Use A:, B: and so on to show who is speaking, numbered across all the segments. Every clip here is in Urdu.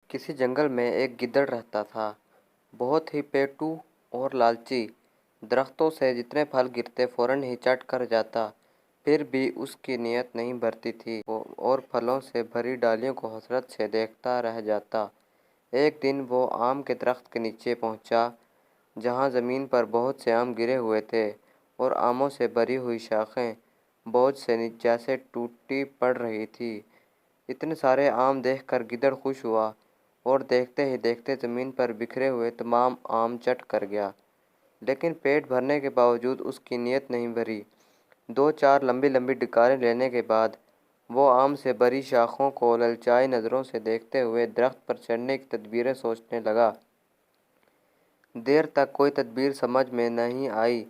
A: کسی جنگل میں ایک گدڑ رہتا تھا، بہت ہی پیٹو اور لالچی۔ درختوں سے جتنے پھل گرتے فوراً ہی چٹ کر جاتا، پھر بھی اس کی نیت نہیں بھرتی تھی اور پھلوں سے بھری ڈالیوں کو حسرت سے دیکھتا رہ جاتا۔ ایک دن وہ آم کے درخت کے نیچے پہنچا، جہاں زمین پر بہت سے آم گرے ہوئے تھے اور آموں سے بھری ہوئی شاخیں بوجھ سے جیسے ٹوٹی پڑ رہی تھی۔ اتنے سارے آم دیکھ کر گدڑ خوش ہوا اور دیکھتے ہی دیکھتے زمین پر بکھرے ہوئے تمام آم چٹ کر گیا، لیکن پیٹ بھرنے کے باوجود اس کی نیت نہیں بھری۔ دو چار لمبی لمبی ڈکاریں لینے کے بعد وہ آم سے بھری شاخوں کو للچائی نظروں سے دیکھتے ہوئے درخت پر چڑھنے کی تدبیریں سوچنے لگا۔ دیر تک کوئی تدبیر سمجھ میں نہیں آئی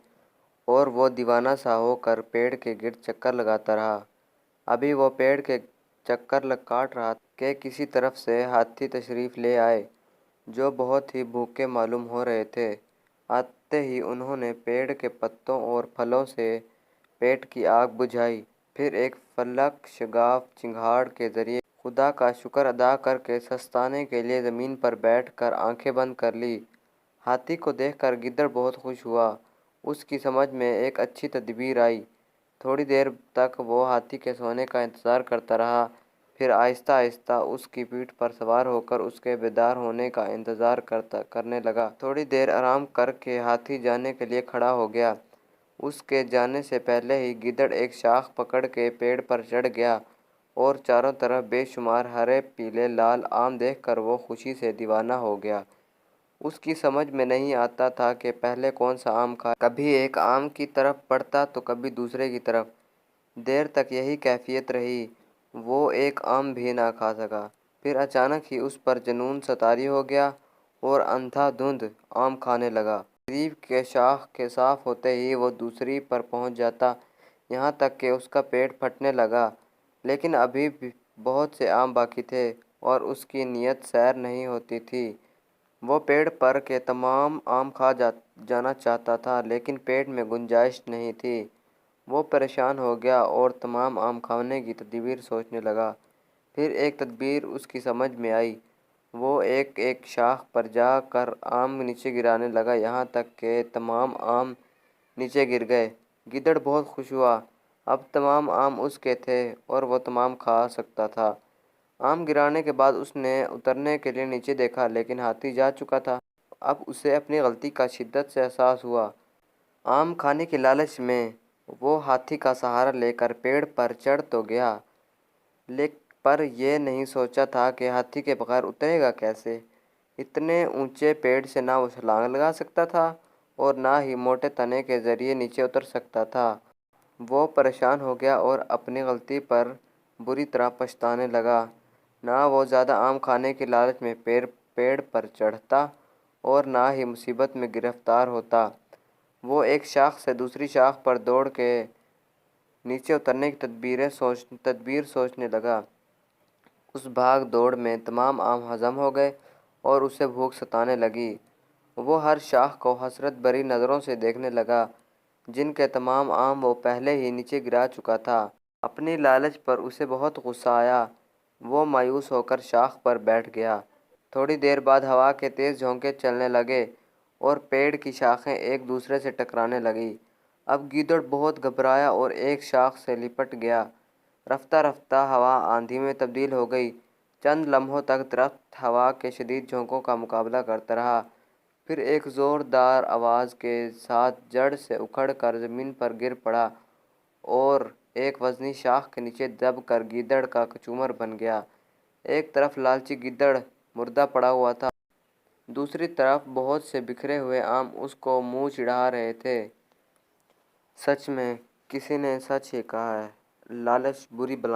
A: اور وہ دیوانہ سا ہو کر پیڑ کے گرد چکر لگاتا رہا۔ ابھی وہ پیڑ کے چکر کاٹ رہا تھا کہ کسی طرف سے ہاتھی تشریف لے آئے، جو بہت ہی بھوکے معلوم ہو رہے تھے۔ آتے ہی انہوں نے پیڑ کے پتوں اور پھلوں سے پیٹ کی آگ بجھائی، پھر ایک فلک شگاف چنگھاڑ کے ذریعے خدا کا شکر ادا کر کے سستانے کے لیے زمین پر بیٹھ کر آنکھیں بند کر لی۔ ہاتھی کو دیکھ کر گدڑ بہت خوش ہوا، اس کی سمجھ میں ایک اچھی تدبیر آئی۔ تھوڑی دیر تک وہ ہاتھی کے سونے کا انتظار کرتا رہا، پھر آہستہ آہستہ اس کی پیٹھ پر سوار ہو کر اس کے بیدار ہونے کا انتظار کرنے لگا۔ تھوڑی دیر آرام کر کے ہاتھی جانے کے لیے کھڑا ہو گیا۔ اس کے جانے سے پہلے ہی گدڑ ایک شاخ پکڑ کے پیڑ پر چڑھ گیا اور چاروں طرف بے شمار ہرے پیلے لال آم دیکھ کر وہ خوشی سے دیوانہ ہو گیا۔ اس کی سمجھ میں نہیں آتا تھا کہ پہلے کون سا آم کھائے۔ کبھی ایک آم کی طرف بڑھتا تو کبھی دوسرے کی طرف۔ دیر تک یہی کیفیت رہی، وہ ایک آم بھی نہ کھا سکا۔ پھر اچانک ہی اس پر جنون سا طاری ہو گیا اور اندھا دھند آم کھانے لگا۔ قریب کے شاخ کے صاف ہوتے ہی وہ دوسری پر پہنچ جاتا، یہاں تک کہ اس کا پیٹ پھٹنے لگا۔ لیکن ابھی بھی بہت سے آم باقی تھے اور اس کی نیت سیر نہیں ہوتی تھی۔ وہ پیڑ پر کے تمام آم کھا جانا چاہتا تھا، لیکن پیٹ میں گنجائش نہیں تھی۔ وہ پریشان ہو گیا اور تمام آم کھانے کی تدبیر سوچنے لگا۔ پھر ایک تدبیر اس کی سمجھ میں آئی، وہ ایک ایک شاخ پر جا کر آم نیچے گرانے لگا، یہاں تک کہ تمام آم نیچے گر گئے۔ گدڑ بہت خوش ہوا، اب تمام آم اس کے تھے اور وہ تمام کھا سکتا تھا۔ آم گرانے کے بعد اس نے اترنے کے لیے نیچے دیکھا، لیکن ہاتھی جا چکا تھا۔ اب اسے اپنی غلطی کا شدت سے احساس ہوا۔ آم کھانے کے لالچ میں وہ ہاتھی کا سہارا لے کر پیڑ پر چڑھ تو گیا، پر یہ نہیں سوچا تھا کہ ہاتھی کے بغیر اترے گا کیسے۔ اتنے اونچے پیڑ سے نہ وہ چھلانگ لگا سکتا تھا اور نہ ہی موٹے تنے کے ذریعے نیچے اتر سکتا تھا۔ وہ پریشان ہو گیا اور اپنی غلطی پر بری طرح پچھتانے لگا۔ نہ وہ زیادہ آم کھانے کے لالچ میں پیڑ پر چڑھتا اور نہ ہی مصیبت میں گرفتار ہوتا۔ وہ ایک شاخ سے دوسری شاخ پر دوڑ کے نیچے اترنے کی تدبیر سوچنے لگا۔ اس بھاگ دوڑ میں تمام آم ہضم ہو گئے اور اسے بھوک ستانے لگی۔ وہ ہر شاخ کو حسرت بھری نظروں سے دیکھنے لگا، جن کے تمام آم وہ پہلے ہی نیچے گرا چکا تھا۔ اپنی لالچ پر اسے بہت غصہ آیا، وہ مایوس ہو کر شاخ پر بیٹھ گیا۔ تھوڑی دیر بعد ہوا کے تیز جھونکے چلنے لگے اور پیڑ کی شاخیں ایک دوسرے سے ٹکرانے لگیں۔ اب گیدڑ بہت گھبرایا اور ایک شاخ سے لپٹ گیا۔ رفتہ رفتہ ہوا آندھی میں تبدیل ہو گئی۔ چند لمحوں تک درخت ہوا کے شدید جھونکوں کا مقابلہ کرتا رہا، پھر ایک زوردار آواز کے ساتھ جڑ سے اکھڑ کر زمین پر گر پڑا اور ایک وزنی شاخ کے نیچے دب کر گیدڑ کا کچومر بن گیا۔ ایک طرف لالچی گدڑ مردہ پڑا ہوا تھا، دوسری طرف بہت سے بکھرے ہوئے آم اس کو منہ چڑھا رہے تھے۔ سچ میں کسی نے سچ ہی کہا ہے، لالچ بری بلا